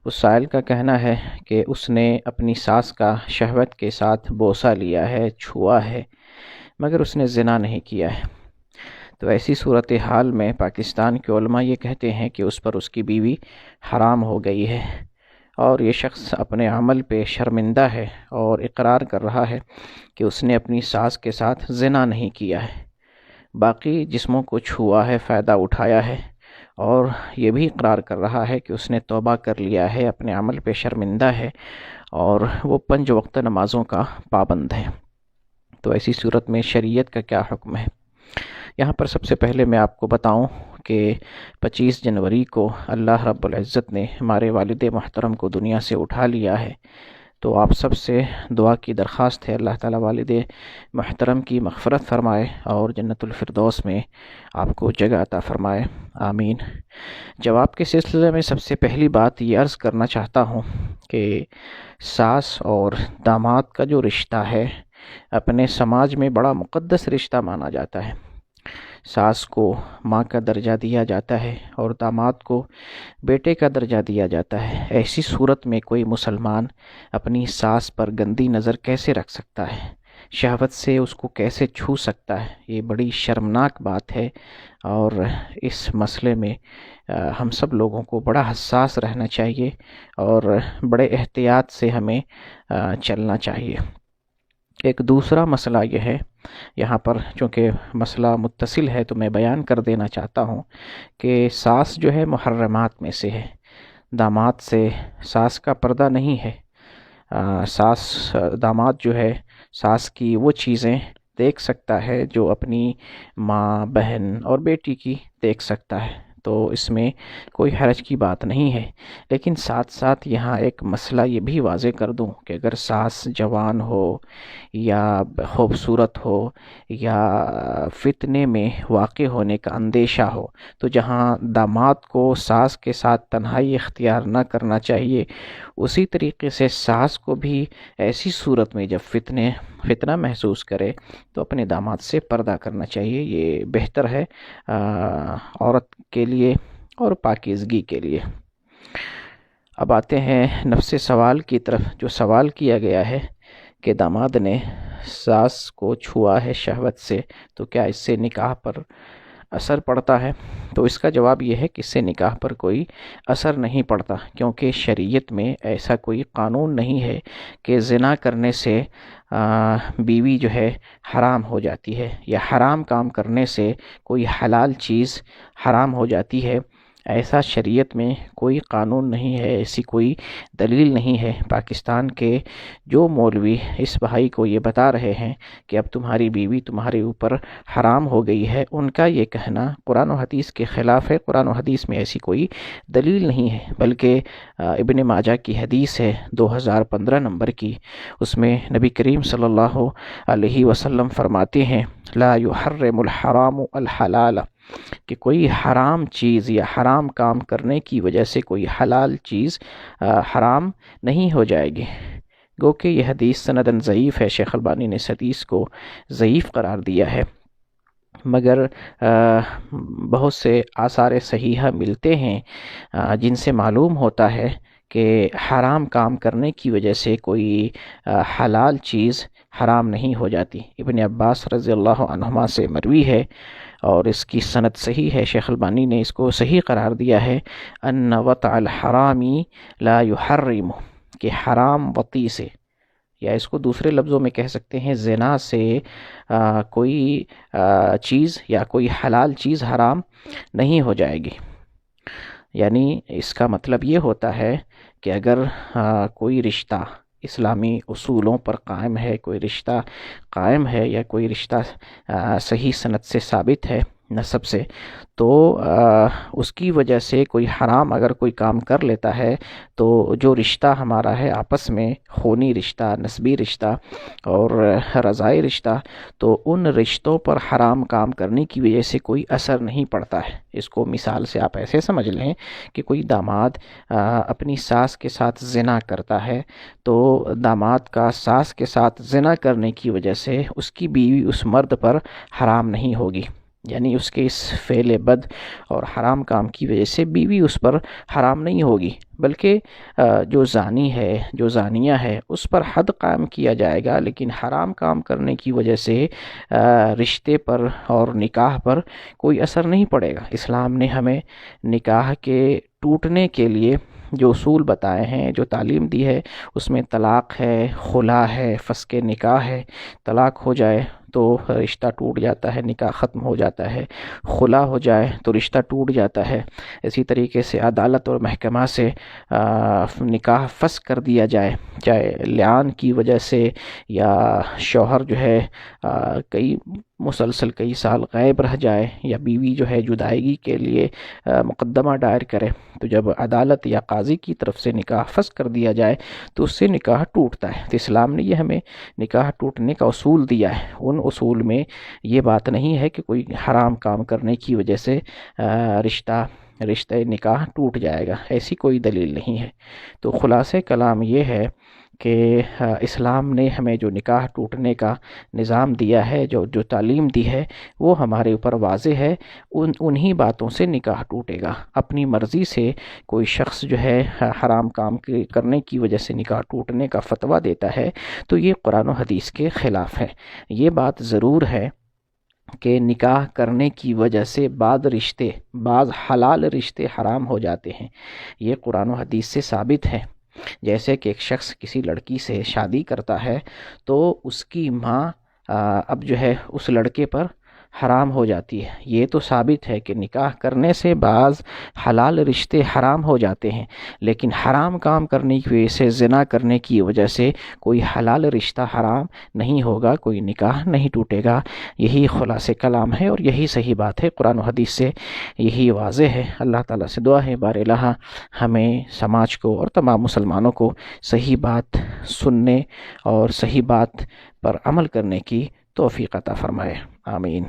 اس سائل کا کہنا ہے کہ اس نے اپنی ساس کا شہوت کے ساتھ بوسہ لیا ہے، چھوا ہے، مگر اس نے زنا نہیں کیا ہے۔ تو ایسی صورتحال میں پاکستان کے علماء یہ کہتے ہیں کہ اس پر اس کی بیوی حرام ہو گئی ہے، اور یہ شخص اپنے عمل پہ شرمندہ ہے اور اقرار کر رہا ہے کہ اس نے اپنی ساس کے ساتھ زنا نہیں کیا ہے، باقی جسموں کو چھوا ہے، فائدہ اٹھایا ہے، اور یہ بھی اقرار کر رہا ہے کہ اس نے توبہ کر لیا ہے، اپنے عمل پہ شرمندہ ہے، اور وہ 5 وقت نمازوں کا پابند ہے۔ تو ایسی صورت میں شریعت کا کیا حکم ہے؟ یہاں پر سب سے پہلے میں آپ کو بتاؤں کہ 25 جنوری کو اللہ رب العزت نے ہمارے والد محترم کو دنیا سے اٹھا لیا ہے، تو آپ سب سے دعا کی درخواست ہے، اللہ تعالیٰ والد محترم کی مغفرت فرمائے اور جنت الفردوس میں آپ کو جگہ عطا فرمائے، آمین۔ جواب کے سلسلے میں سب سے پہلی بات یہ عرض کرنا چاہتا ہوں کہ ساس اور داماد کا جو رشتہ ہے اپنے سماج میں بڑا مقدس رشتہ مانا جاتا ہے۔ ساس کو ماں کا درجہ دیا جاتا ہے اور داماد کو بیٹے کا درجہ دیا جاتا ہے۔ ایسی صورت میں کوئی مسلمان اپنی ساس پر گندی نظر کیسے رکھ سکتا ہے؟ شہوت سے اس کو کیسے چھو سکتا ہے؟ یہ بڑی شرمناک بات ہے، اور اس مسئلے میں ہم سب لوگوں کو بڑا حساس رہنا چاہیے اور بڑے احتیاط سے ہمیں چلنا چاہیے۔ ایک دوسرا مسئلہ یہ ہے، یہاں پر چونکہ مسئلہ متصل ہے تو میں بیان کر دینا چاہتا ہوں کہ ساس جو ہے محرمات میں سے ہے، داماد سے ساس کا پردہ نہیں ہے۔ داماد جو ہے ساس کی وہ چیزیں دیکھ سکتا ہے جو اپنی ماں، بہن اور بیٹی کی دیکھ سکتا ہے، تو اس میں کوئی حرج کی بات نہیں ہے۔ لیکن ساتھ ساتھ یہاں ایک مسئلہ یہ بھی واضح کر دوں کہ اگر ساس جوان ہو یا خوبصورت ہو یا فتنے میں واقع ہونے کا اندیشہ ہو، تو جہاں داماد کو ساس کے ساتھ تنہائی اختیار نہ کرنا چاہیے، اسی طریقے سے ساس کو بھی ایسی صورت میں جب فتنہ محسوس کرے تو اپنے داماد سے پردہ کرنا چاہیے۔ یہ بہتر ہے عورت کے لیے اور پاکیزگی کے لیے۔ اب آتے ہیں نفس سوال کی طرف، جو سوال کیا گیا ہے کہ داماد نے ساس کو چھوا ہے شہوت سے، تو کیا اس سے نکاح پر اثر پڑتا ہے؟ تو اس کا جواب یہ ہے کہ اس سے نکاح پر کوئی اثر نہیں پڑتا، کیونکہ شریعت میں ایسا کوئی قانون نہیں ہے کہ زنا کرنے سے بیوی جو ہے حرام ہو جاتی ہے، یا حرام کام کرنے سے کوئی حلال چیز حرام ہو جاتی ہے۔ ایسا شریعت میں کوئی قانون نہیں ہے، ایسی کوئی دلیل نہیں ہے۔ پاکستان کے جو مولوی اس بھائی کو یہ بتا رہے ہیں کہ اب تمہاری بیوی تمہارے اوپر حرام ہو گئی ہے، ان کا یہ کہنا قرآن و حدیث کے خلاف ہے۔ قرآن و حدیث میں ایسی کوئی دلیل نہیں ہے، بلکہ ابن ماجہ کی حدیث ہے 2015 نمبر کی، اس میں نبی کریم صلی اللہ علیہ وسلم فرماتے ہیں لا يحرم الحرام الحلال، کہ کوئی حرام چیز یا حرام کام کرنے کی وجہ سے کوئی حلال چیز حرام نہیں ہو جائے گی۔ گو کہ یہ حدیث سندن ضعیف ہے، شیخ البانی نے اس حدیث کو ضعیف قرار دیا ہے، مگر بہت سے آثار صحیحہ ملتے ہیں جن سے معلوم ہوتا ہے کہ حرام کام کرنے کی وجہ سے کوئی حلال چیز حرام نہیں ہو جاتی۔ ابن عباس رضی اللہ عنہما سے مروی ہے اور اس کی سند صحیح ہے، شیخ البانی نے اس کو صحیح قرار دیا ہے، ان وطع الحرام لا يحرم، کہ حرام وطی سے، یا اس کو دوسرے لفظوں میں کہہ سکتے ہیں زنا سے کوئی چیز یا کوئی حلال چیز حرام نہیں ہو جائے گی۔ یعنی اس کا مطلب یہ ہوتا ہے کہ اگر کوئی رشتہ اسلامی اصولوں پر قائم ہے، کوئی رشتہ قائم ہے یا کوئی رشتہ صحیح سند سے ثابت ہے نسب سے، تو اس کی وجہ سے کوئی حرام اگر کوئی کام کر لیتا ہے تو جو رشتہ ہمارا ہے آپس میں، خونی رشتہ، نسبی رشتہ اور رضائی رشتہ، تو ان رشتوں پر حرام کام کرنے کی وجہ سے کوئی اثر نہیں پڑتا ہے۔ اس کو مثال سے آپ ایسے سمجھ لیں کہ کوئی داماد اپنی ساس کے ساتھ زنا کرتا ہے، تو داماد کا ساس کے ساتھ زنا کرنے کی وجہ سے اس کی بیوی اس مرد پر حرام نہیں ہوگی، یعنی اس کے اس فعل بد اور حرام کام کی وجہ سے بیوی اس پر حرام نہیں ہوگی، بلکہ جو زانی ہے، جو زانیہ ہے، اس پر حد قائم کیا جائے گا، لیکن حرام کام کرنے کی وجہ سے رشتے پر اور نکاح پر کوئی اثر نہیں پڑے گا۔ اسلام نے ہمیں نکاح کے ٹوٹنے کے لیے جو اصول بتائے ہیں، جو تعلیم دی ہے، اس میں طلاق ہے، خلا ہے، فسخ نکاح ہے۔ طلاق ہو جائے تو رشتہ ٹوٹ جاتا ہے، نکاح ختم ہو جاتا ہے، خلا ہو جائے تو رشتہ ٹوٹ جاتا ہے۔ اسی طریقے سے عدالت اور محکمہ سے نکاح فسخ کر دیا جائے، چاہے لعان کی وجہ سے یا شوہر جو ہے مسلسل کئی سال غائب رہ جائے، یا بیوی جو ہے جدائیگی کے لیے مقدمہ دائر کرے، تو جب عدالت یا قاضی کی طرف سے نکاح فسخ کر دیا جائے تو اس سے نکاح ٹوٹتا ہے۔ تو اسلام نے یہ ہمیں نکاح ٹوٹنے کا اصول دیا ہے۔ ان اصول میں یہ بات نہیں ہے کہ کوئی حرام کام کرنے کی وجہ سے رشتہ نکاح ٹوٹ جائے گا، ایسی کوئی دلیل نہیں ہے۔ تو خلاصہ کلام یہ ہے کہ اسلام نے ہمیں جو نکاح ٹوٹنے کا نظام دیا ہے، جو تعلیم دی ہے، وہ ہمارے اوپر واضح ہے۔ انہی باتوں سے نکاح ٹوٹے گا۔ اپنی مرضی سے کوئی شخص جو ہے حرام کام کرنے کی وجہ سے نکاح ٹوٹنے کا فتویٰ دیتا ہے تو یہ قرآن و حدیث کے خلاف ہے۔ یہ بات ضرور ہے کہ نکاح کرنے کی وجہ سے بعض حلال رشتے حرام ہو جاتے ہیں، یہ قرآن و حدیث سے ثابت ہے۔ جیسے کہ ایک شخص کسی لڑکی سے شادی کرتا ہے تو اس کی ماں اب جو ہے اس لڑکے پر حرام ہو جاتی ہے۔ یہ تو ثابت ہے کہ نکاح کرنے سے بعض حلال رشتے حرام ہو جاتے ہیں، لیکن حرام کام کرنے کی وجہ سے، زنا کرنے کی وجہ سے کوئی حلال رشتہ حرام نہیں ہوگا، کوئی نکاح نہیں ٹوٹے گا۔ یہی خلاصہ کلام ہے اور یہی صحیح بات ہے، قرآن و حدیث سے یہی واضح ہے۔ اللہ تعالیٰ سے دعا ہے بار الہ ہمیں، سماج کو اور تمام مسلمانوں کو صحیح بات سننے اور صحیح بات پر عمل کرنے کی توفیق عطا فرمائے، آمین۔